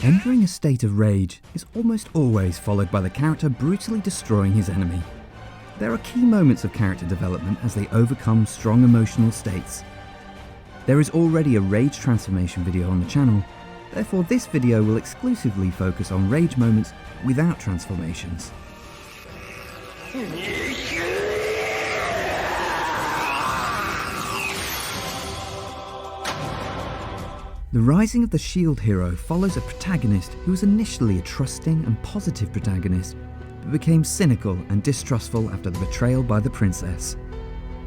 Entering a state of rage is almost always followed by the character brutally destroying his enemy. There are key moments of character development as they overcome strong emotional states. There is already a rage transformation video on the channel, therefore this video will exclusively focus on rage moments without transformations. The rising of the shield hero follows a protagonist who was initially a trusting and positive protagonist, but became cynical and distrustful after the betrayal by the princess.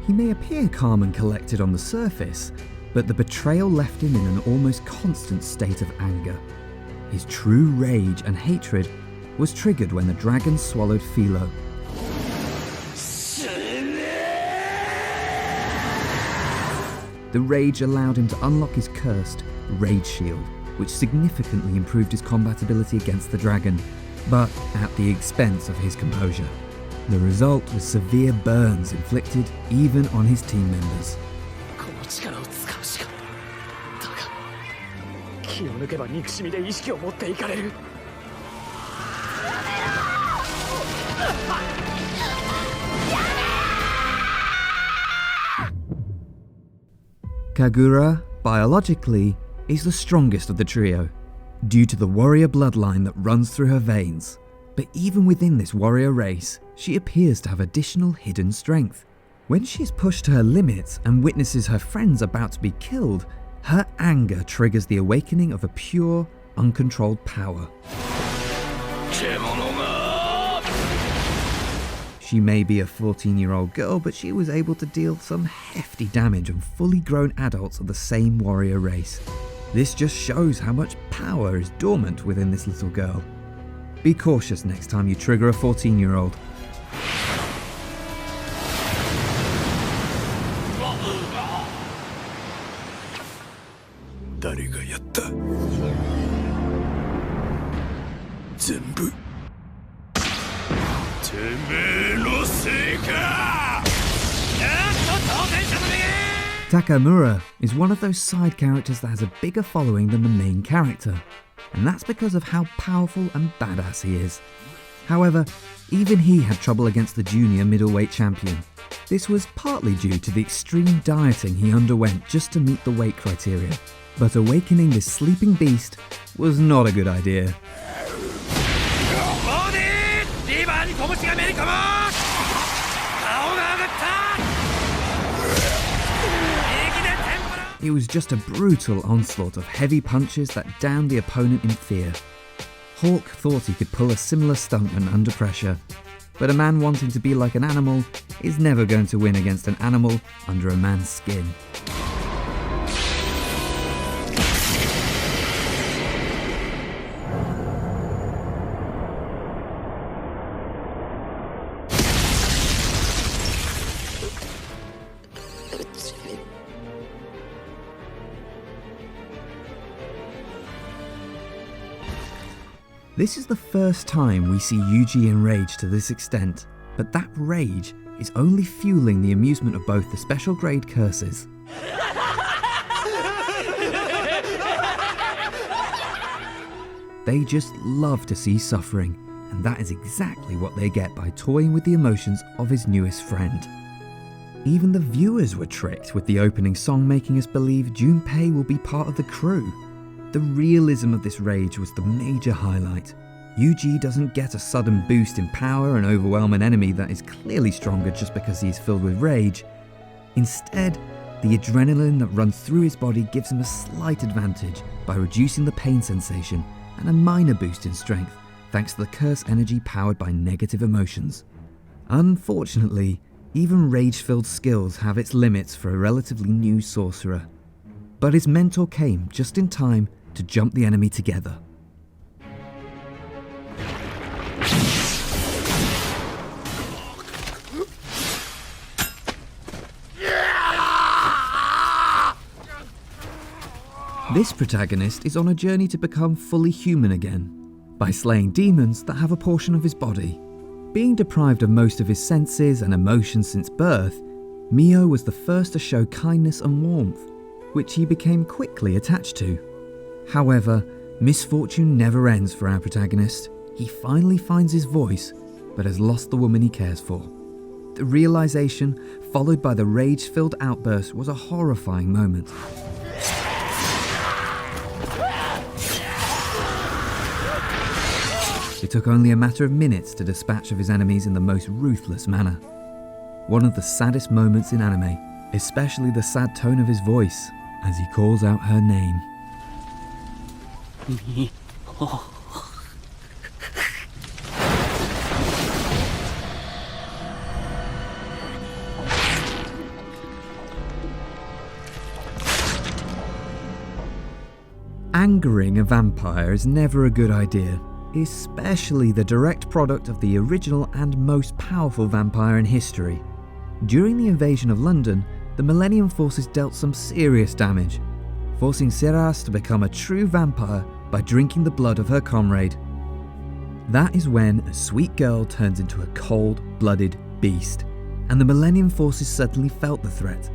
He may appear calm and collected on the surface, but the betrayal left him in an almost constant state of anger. His true rage and hatred was triggered when the dragon swallowed Philo. The rage allowed him to unlock his cursed Rage Shield, which significantly improved his combat ability against the dragon, but at the expense of his composure. The result was severe burns inflicted even on his team members. Kagura, biologically, is the strongest of the trio, due to the warrior bloodline that runs through her veins. But even within this warrior race, she appears to have additional hidden strength. When she is pushed to her limits and witnesses her friends about to be killed, her anger triggers the awakening of a pure, uncontrolled power. She may be a 14-year-old girl, but she was able to deal some hefty damage on fully grown adults of the same warrior race. This just shows how much power is dormant within this little girl. Be cautious next time you trigger a 14-year-old. Takamura is one of those side characters that has a bigger following than the main character, and that's because of how powerful and badass he is. However, even he had trouble against the junior middleweight champion. This was partly due to the extreme dieting he underwent just to meet the weight criteria, but awakening this sleeping beast was not a good idea. It was just a brutal onslaught of heavy punches that downed the opponent in fear. Hawk thought he could pull a similar stuntman under pressure, but a man wanting to be like an animal is never going to win against an animal under a man's skin. This is the first time we see Yuji enraged to this extent, but that rage is only fueling the amusement of both the special grade curses. They just love to see suffering, and that is exactly what they get by toying with the emotions of his newest friend. Even the viewers were tricked with the opening song making us believe Junpei will be part of the crew. The realism of this rage was the major highlight. Yuji doesn't get a sudden boost in power and overwhelm an enemy that is clearly stronger just because he is filled with rage. Instead, the adrenaline that runs through his body gives him a slight advantage by reducing the pain sensation and a minor boost in strength thanks to the curse energy powered by negative emotions. Unfortunately, even rage-filled skills have its limits for a relatively new sorcerer. But his mentor came just in time to jump the enemy together. This protagonist is on a journey to become fully human again, by slaying demons that have a portion of his body. Being deprived of most of his senses and emotions since birth, Mio was the first to show kindness and warmth. which he became quickly attached to. However, misfortune never ends for our protagonist. He finally finds his voice, but has lost the woman he cares for. The realization, followed by the rage-filled outburst, was a horrifying moment. It took only a matter of minutes to dispatch of his enemies in the most ruthless manner. One of the saddest moments in anime, especially the sad tone of his voice as he calls out her name. Angering a vampire is never a good idea, especially the direct product of the original and most powerful vampire in history. During the invasion of London, the Millennium Forces dealt some serious damage, forcing Seras to become a true vampire by drinking the blood of her comrade. That is when a sweet girl turns into a cold-blooded beast, and the Millennium Forces suddenly felt the threat.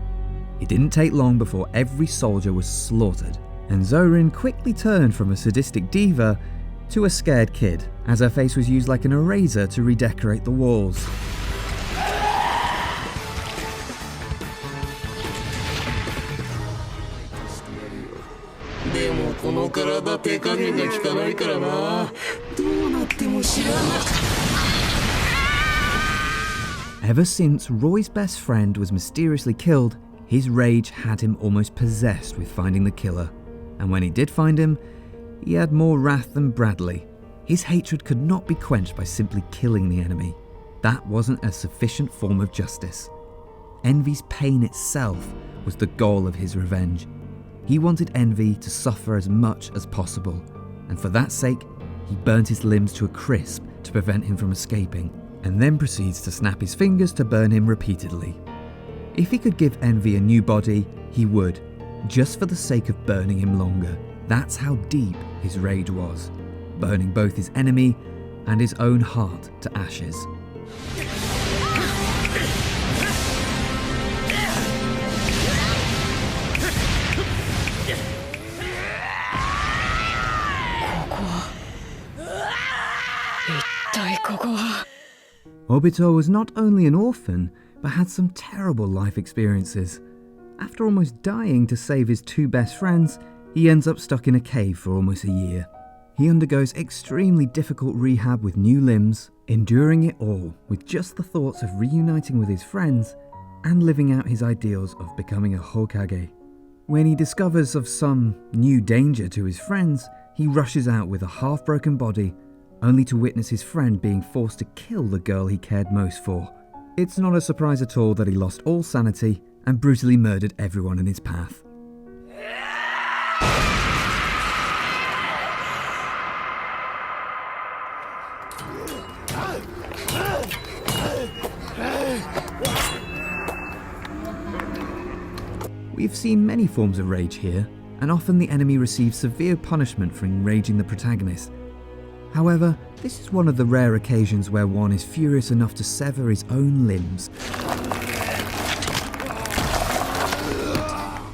It didn't take long before every soldier was slaughtered, and Zorin quickly turned from a sadistic diva to a scared kid, as her face was used like an eraser to redecorate the walls. Ever since Roy's best friend was mysteriously killed, his rage had him almost possessed with finding the killer. And when he did find him, he had more wrath than Bradley. His hatred could not be quenched by simply killing the enemy. That wasn't a sufficient form of justice. Envy's pain itself was the goal of his revenge. He wanted Envy to suffer as much as possible, and for that sake, he burnt his limbs to a crisp to prevent him from escaping, and then proceeds to snap his fingers to burn him repeatedly. If he could give Envy a new body, he would, just for the sake of burning him longer. That's how deep his rage was, burning both his enemy and his own heart to ashes. Obito was not only an orphan, but had some terrible life experiences. After almost dying to save his two best friends, he ends up stuck in a cave for almost a year. He undergoes extremely difficult rehab with new limbs, enduring it all with just the thoughts of reuniting with his friends and living out his ideals of becoming a Hokage. When he discovers of some new danger to his friends, he rushes out with a half-broken body, only to witness his friend being forced to kill the girl he cared most for. It's not a surprise at all that he lost all sanity and brutally murdered everyone in his path. We've seen many forms of rage here, and often the enemy receives severe punishment for enraging the protagonist. However, this is one of the rare occasions where one is furious enough to sever his own limbs.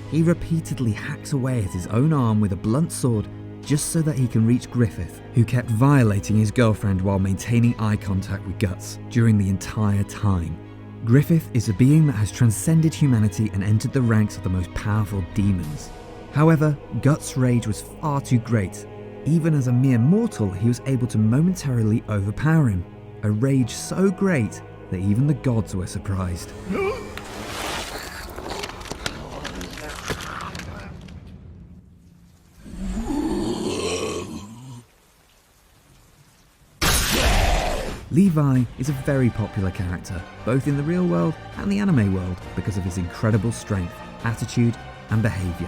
He repeatedly hacks away at his own arm with a blunt sword just so that he can reach Griffith, who kept violating his girlfriend while maintaining eye contact with Guts during the entire time. Griffith is a being that has transcended humanity and entered the ranks of the most powerful demons. However, Guts' rage was far too great. Even as a mere mortal, he was able to momentarily overpower him. A rage so great that even the gods were surprised. Levi is a very popular character, both in the real world and the anime world, because of his incredible strength, attitude, and behaviour.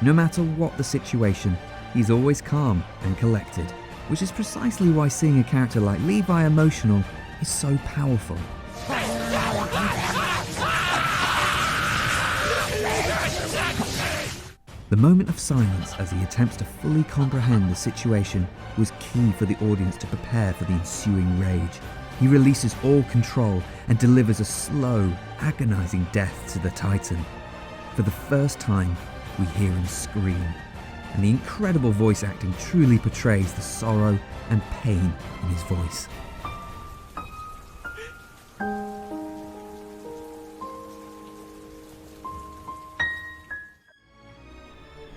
No matter what the situation, he's always calm and collected, which is precisely why seeing a character like Levi emotional is so powerful. The moment of silence as he attempts to fully comprehend the situation was key for the audience to prepare for the ensuing rage. He releases all control and delivers a slow, agonizing death to the Titan. For the first time, we hear him scream, and the incredible voice acting truly portrays the sorrow and pain in his voice.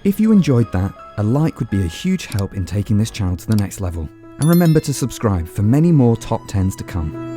If you enjoyed that, a like would be a huge help in taking this channel to the next level. And remember to subscribe for many more top 10s to come.